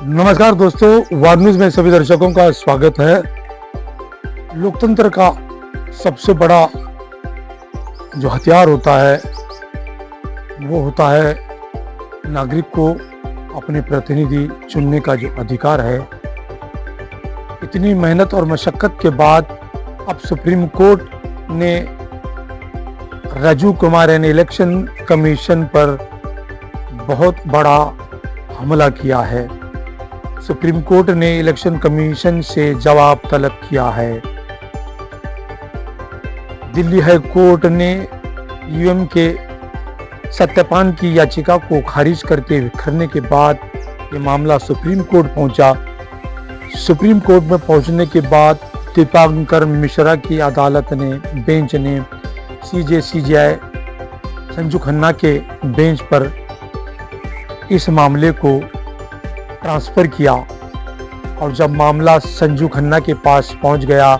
नमस्कार दोस्तों, वार न्यूज में सभी दर्शकों का स्वागत है। लोकतंत्र का सबसे बड़ा जो हथियार होता है वो होता है नागरिक को अपने प्रतिनिधि चुनने का जो अधिकार है। इतनी मेहनत और मशक्कत के बाद अब सुप्रीम कोर्ट ने राजीव कुमार यानी इलेक्शन कमीशन पर बहुत बड़ा हमला किया है। सुप्रीम कोर्ट ने इलेक्शन कमीशन से जवाब तलब किया है। दिल्ली हाई कोर्ट ने ईवीएम के सत्यापन की याचिका को खारिज करने के बाद ये मामला सुप्रीम कोर्ट पहुंचा। सुप्रीम कोर्ट में पहुंचने के बाद दीपांकर मिश्रा की अदालत ने बेंच ने सीजेआई संजू खन्ना के बेंच पर इस मामले को ट्रांसफर किया और जब मामला संजू खन्ना के पास पहुंच गया,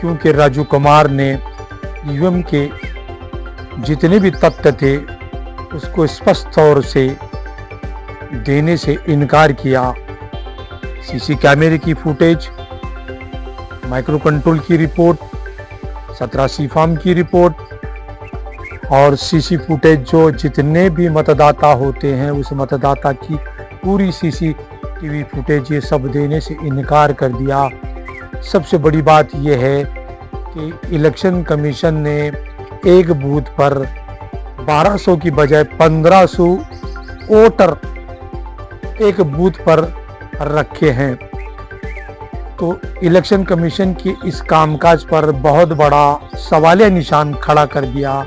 क्योंकि राजीव कुमार ने ईवीएम के जितने भी तथ्य थे उसको स्पष्ट तौर से देने से इनकार किया। सीसी कैमरे की फुटेज, माइक्रो कंट्रोल की रिपोर्ट, 17C फॉर्म की रिपोर्ट और सीसी फुटेज जो जितने भी मतदाता होते हैं उस मतदाता की पूरी सीसीटीवी फुटेज ये सब देने से इनकार कर दिया। सबसे बड़ी बात यह है कि इलेक्शन कमीशन ने एक बूथ पर 1200 की बजाय 1500 वोटर एक बूथ पर रखे हैं। तो इलेक्शन कमीशन की इस कामकाज पर बहुत बड़ा सवालिया निशान खड़ा कर दिया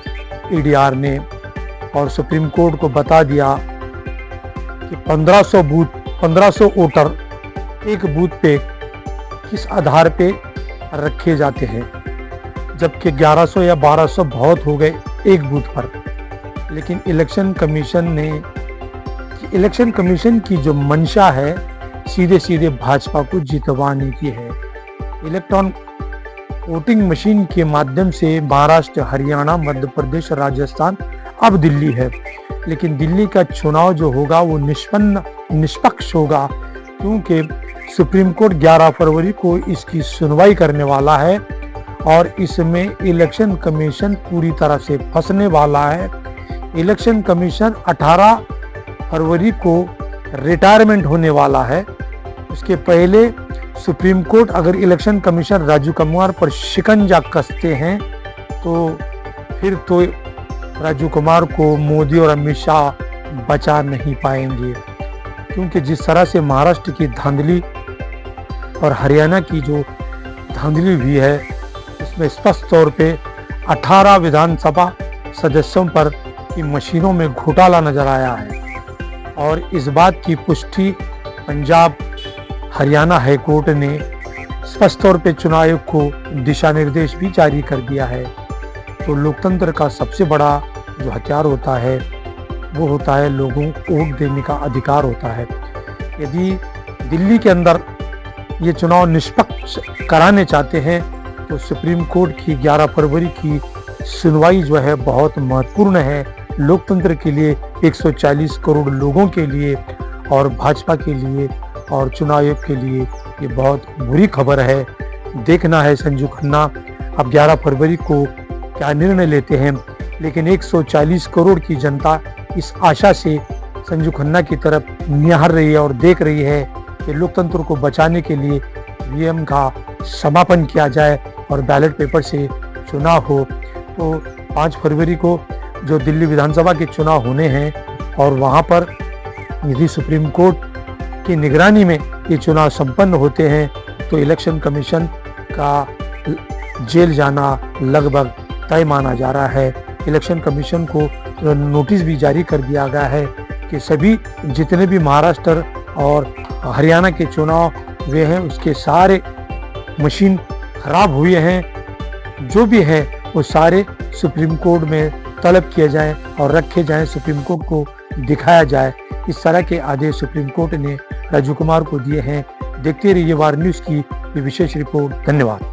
ईडीआर ने और सुप्रीम कोर्ट को बता दिया कि 1500 वोटर एक बूथ पे किस आधार पे रखे जाते हैं, जबकि 1100 या 1200 बहुत हो गए एक बूथ पर। लेकिन इलेक्शन कमीशन की जो मंशा है सीधे सीधे भाजपा को जितवाने की है। इलेक्ट्रॉन वोटिंग मशीन के माध्यम से महाराष्ट्र, हरियाणा, मध्य प्रदेश, राजस्थान, अब दिल्ली है। लेकिन दिल्ली का चुनाव जो होगा वो निष्पक्ष होगा, क्योंकि सुप्रीम कोर्ट 11 फरवरी को इसकी सुनवाई करने वाला है और इसमें इलेक्शन कमीशन पूरी तरह से फंसने वाला है। इलेक्शन कमीशन 18 फरवरी को रिटायरमेंट होने वाला है। उसके पहले सुप्रीम कोर्ट अगर इलेक्शन कमीशन राजीव कुमार पर शिकंजा कसते हैं तो फिर तो राजीव कुमार को मोदी और अमित शाह बचा नहीं पाएंगे, क्योंकि जिस तरह से महाराष्ट्र की धांधली और हरियाणा की जो धांधली हुई है उसमें स्पष्ट तौर पे 18 विधानसभा सदस्यों पर की मशीनों में घोटाला नजर आया है और इस बात की पुष्टि पंजाब हरियाणा हाई कोर्ट ने स्पष्ट तौर पे चुनाव आयोग को दिशा निर्देश भी जारी कर दिया है। तो लोकतंत्र का सबसे बड़ा जो हथियार होता है वो होता है लोगों को वोट देने का अधिकार होता है। यदि दिल्ली के अंदर ये चुनाव निष्पक्ष कराने चाहते हैं तो सुप्रीम कोर्ट की 11 फरवरी की सुनवाई जो है बहुत महत्वपूर्ण है लोकतंत्र के लिए, 140 करोड़ लोगों के लिए और भाजपा के लिए और चुनाव आयोग के लिए ये बहुत बुरी खबर है। देखना है संजू खन्ना अब 11 फरवरी को क्या निर्णय लेते हैं। लेकिन 140 करोड़ की जनता इस आशा से संजू खन्ना की तरफ निहार रही है और देख रही है कि लोकतंत्र को बचाने के लिए ईवीएम का समापन किया जाए और बैलेट पेपर से चुनाव हो। तो 5 फरवरी को जो दिल्ली विधानसभा के चुनाव होने हैं और वहां पर यदि सुप्रीम कोर्ट की निगरानी में ये चुनाव संपन्न होते हैं तो इलेक्शन कमीशन का जेल जाना लगभग तय माना जा रहा है। इलेक्शन कमीशन को नोटिस भी जारी कर दिया गया है कि सभी जितने भी महाराष्ट्र और हरियाणा के चुनाव हुए हैं उसके सारे मशीन खराब हुए हैं, जो भी है वो सारे सुप्रीम कोर्ट में तलब किए जाएं और रखे जाएं, सुप्रीम कोर्ट को दिखाया जाए। इस तरह के आदेश सुप्रीम कोर्ट ने राजीव कुमार को दिए हैं। देखते रहिए वार न्यूज की ये विशेष रिपोर्ट। धन्यवाद।